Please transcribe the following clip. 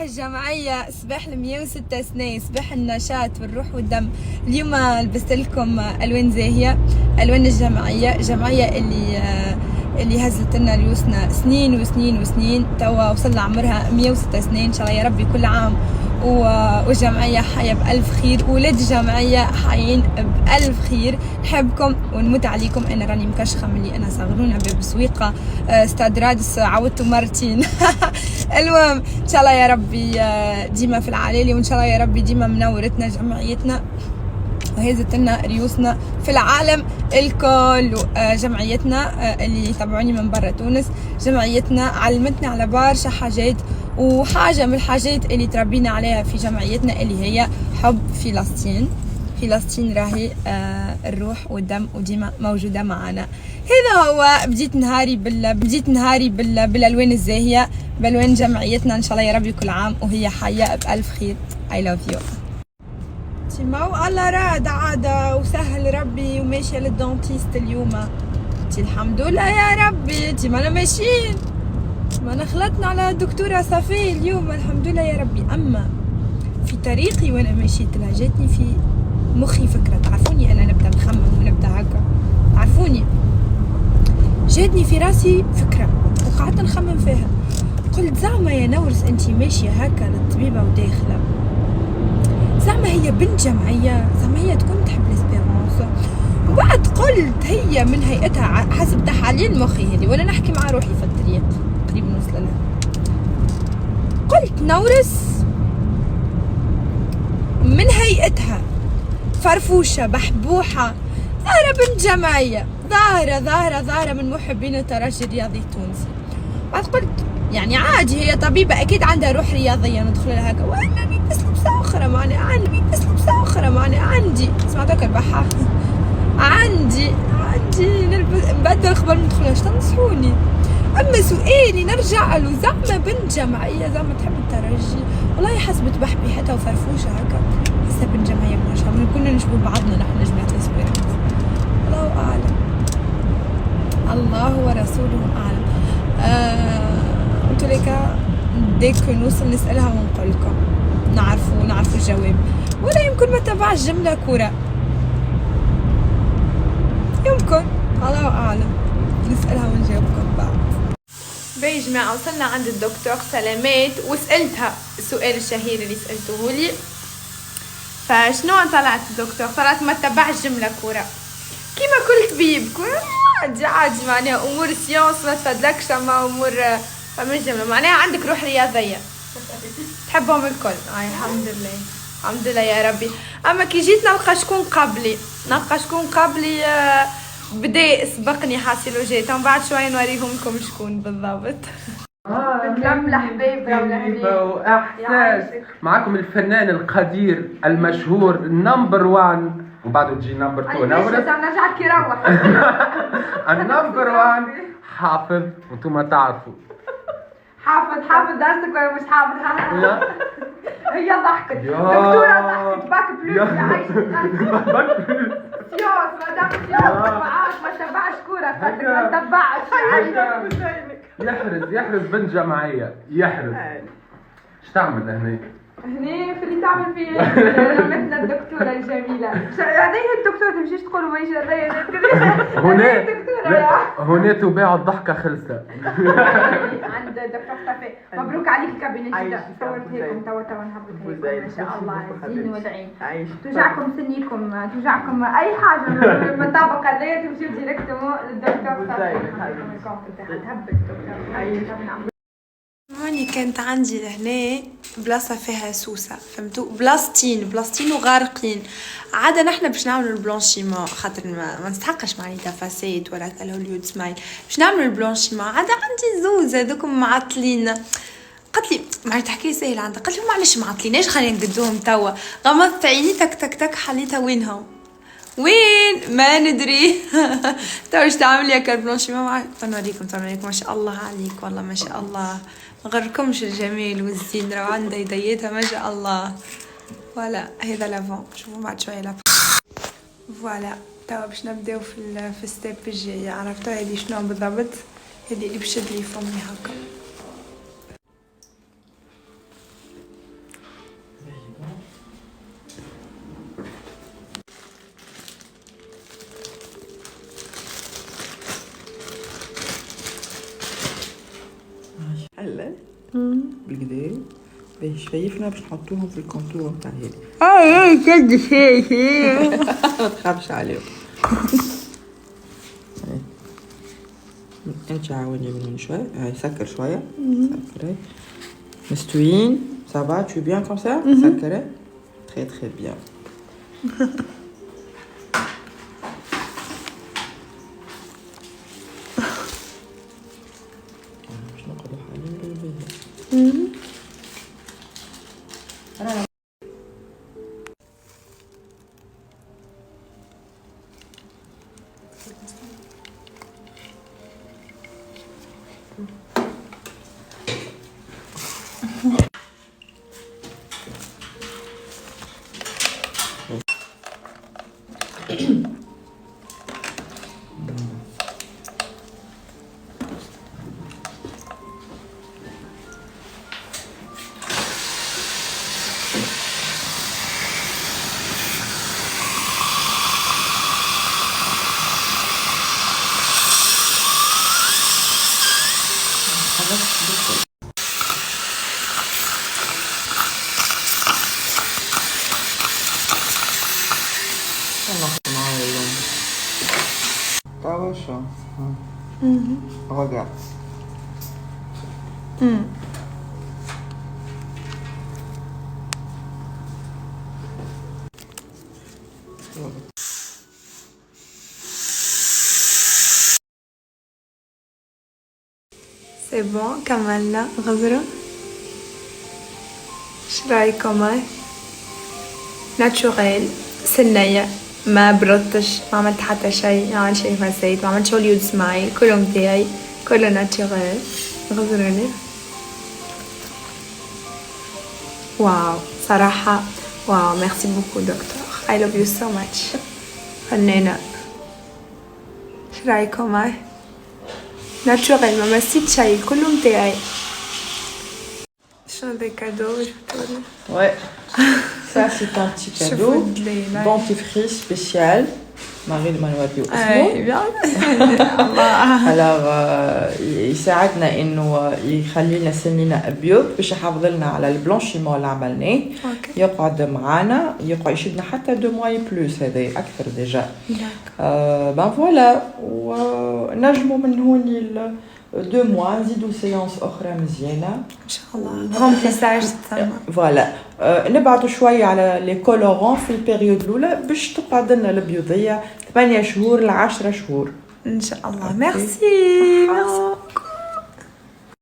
الجمعية، صباح 106 سنة، صباح النشاط والروح والدم. اليوم لبست لكم ألوان زاهية، ألوان الجمعية، الجمعية اللي هزت لنا ريوسنا سنين وسنين وسنين، توا وصلنا عمرها 106 سنة. إن شاء الله يا ربي كل عام والجمعية حية بألف خير، ولاد الجمعية حيين بألف خير. نحبكم ونموت عليكم. أنا راني مكشخة ملي أنا صغرونا باب سويقة استاد رادس، عودتوا مرتين. المهم إن شاء الله يا ربي ديما في العلالي، وإن شاء الله يا ربي ديما منورتنا جمعيتنا وهزت لنا ريوسنا في العالم الكل. جمعيتنا اللي يتابعوني من برا تونس، جمعيتنا علمتنا على برشا حاجات، وحاجة من الحاجات اللي تربينا عليها في جمعيتنا اللي هي حب فلسطين. فلسطين راهي الروح والدم وديما موجودة معنا. هذا هو بديت نهاري بالالوان الزاهية، بالوان جمعيتنا. ان شاء الله يا ربي كل عام وهي حية بألف خير. I love you. تيما الله راد عادة وسهل ربي وماشية للدونتيست اليوم. الحمد لله يا ربي. تيما انا ماشيين، ما انا خلطنا على الدكتورة صفي اليوم الحمد لله يا ربي. اما في طريقي وانا مشيت لها جاتني في مخي فكرة. تعرفوني انا نبدا نخمم ونبدا هكا، تعرفوني جاتني في راسي فكرة وقعدت نخمم فيها. قلت زعما يا نورس انتي ماشية هكا للطبيبة وداخلة، زعما هي بنت جمعية، زعما هي تكون تحب الاسبيرونس. وبعد قلت هي من هيئتها حسب تحاليل مخي هذي وانا نحكي مع روحي في الطريق قريب نوصل لها، قلت نورس من هيئتها فرفوشة بحبوحة، ظاهرة بنت جمعية، ظاهرة من محبين الترجي الرياضي التونسي. بعد قلت يعني عادي هي طبيبة أكيد عندها روح رياضية ندخل لها هكا. وأنا نلبس لبسة أخرى معني عندي سمعتوك البحة عندي نبدل قبل ما ندخلها. تنصحوني. أما سؤالي نرجع له، زعما بنت جمعية، زعما تحب الترجي، والله حسبت بحبيحتها وفرفوشة هكا، هسه بنت جمعية ما شاء الله. كنا نشبه بعضنا نحن جماعة الاسبوع. الله أعلم، الله ورسوله أعلم. قلت لك ديك نوصل نسألها ونقول لكم نعرفوا الجواب، ولا يمكن ما تبعش جملة كورة، يمكن الله أعلم. نسألها ونجاوبكم بعد. باي جماعة وصلنا عند الدكتور سلامات وسألتها السؤال الشهير اللي سألته لي. فشنو طلعت الدكتور؟ طلعت ما تبعش جملة كورة كيما كل طبيب، عادي معناها امور سيونس ما تفادلكش، اما امور فمش جملة معناها عندك روح رياضية تحبهم الكل. الحمد لله يا ربي. اما كي جيت نلقى شكون قبلي بدا سبقني حاسي لو جيت من بعد شويه نوريهم لكم شكون بالضبط. بتلم حبيب واحساس معكم الفنان القدير المشهور نمبر 1 وبعده تجي نمبر 2 نورس. نرجعك يروح. النمبر 1 حافظ، وانتم تعرفوا حافظ درسك ولا مش حافظ؟ لا هي ضحكت دكتورة، ضحكت باك بلوس سيوس ما تبعش ما تبعش كورة، ما تبعش يحرز بنت جمعية يحرز. ايش تعمل هني في اللي تعمل فيه رمتنا الدكتورة الجميلة. هذه الدكتورة تمشيش تقول ما يجي هنا تباع الضحكة خلصة. عند دكتور صفي. مبروك عليك الكابينة جدا، صورت هيكم توا نهبط هيكم ما شاء الله. زين ودعين توجعكم سنيكم، توجعكم أي حاجة من الطبقة اللي تمشي ديريكتومون للدكتور صفي. تهبط دكتور. هوني كانت عندي لهنا بلاصة فيها سوسة، فهمتوا؟ بلاستين وغارقين. عادة نحنا باش نعملوا البلانشيمون خاطر ما نستحقش معناتها فاسيد ولا الهوليود سمايل، باش نعملوا البلانشيمون. عادة عندي زوز هذوكم معطلين. قالت لي معناتها حكاية سهلة عندها، قالت لي معلش معطليناش خلينا نقدوهم توا. غمضت عيني تك تك تك حليتها وين ما ندري. تو ايش تعمل يا كالبلانشيمون معاك؟ نوريكم ما شاء الله عليك، والله ما شاء الله ما غركمش الجميل والزين. راه عندها يديتها ما شاء الله. فوالا هذا لافون، شوفوا بعد شويه لافون. فوالا توا باش نبداو في الستيب الجايه. عرفتوا هذه شنو بالضبط؟ هذه اللي باش تدلي فمي هكا. مثلا بالكدا باهي شفايفنا باش نحطوهم في الكونتور نتاع هذه. كد شيء ما تخافش عليهم. انت عاوني من شوي، هاي سكر شويه، سكري مستويين. سافا tu es bien comme ça؟ سكري très très bien. باش نقعدوا حالين بالبيت. Tá chaud. Regarde. سي بون كملنا غزرة. شرايكم؟ ناتشوريل سنية، ما بردتش، ما عملت حتى شيء، ما عملت شيء فسيت، ما عملت هوليود سمايل، كله متاعي، كله ناتشوريل. غزروني. واو صراحة واو، ميرسي بوكو دكتور. I love you so much. فنانة. شرايكم؟ ناتشوريل، ما مسيت شيء، كله متاعي. شنو دي كادو جبتولي؟ Ouais. Ça c'est un petit cadeau. Dentifrice spécial. Marie de Manuel اي بيان. alors يساعدنا انه يخلي لنا سنينا ابيض باش يحافظ لنا على البلانشيمون اللي عملناه. يقعد معانا، يقعد يشدنا حتى 2 مواي بلوس، هذا اكثر ديجا. بان فوالا. ونجموا من هوني 2 موا نزيدوا سيونس اخرى مزيانه ان شاء الله. رومبليساج تسمى. فوالا. نبعثوا شويه على لي كولورون في البيريود الاولى باش تقعد لنا البيضيه 8 شهور ل 10 شهور ان شاء الله. ميرسي.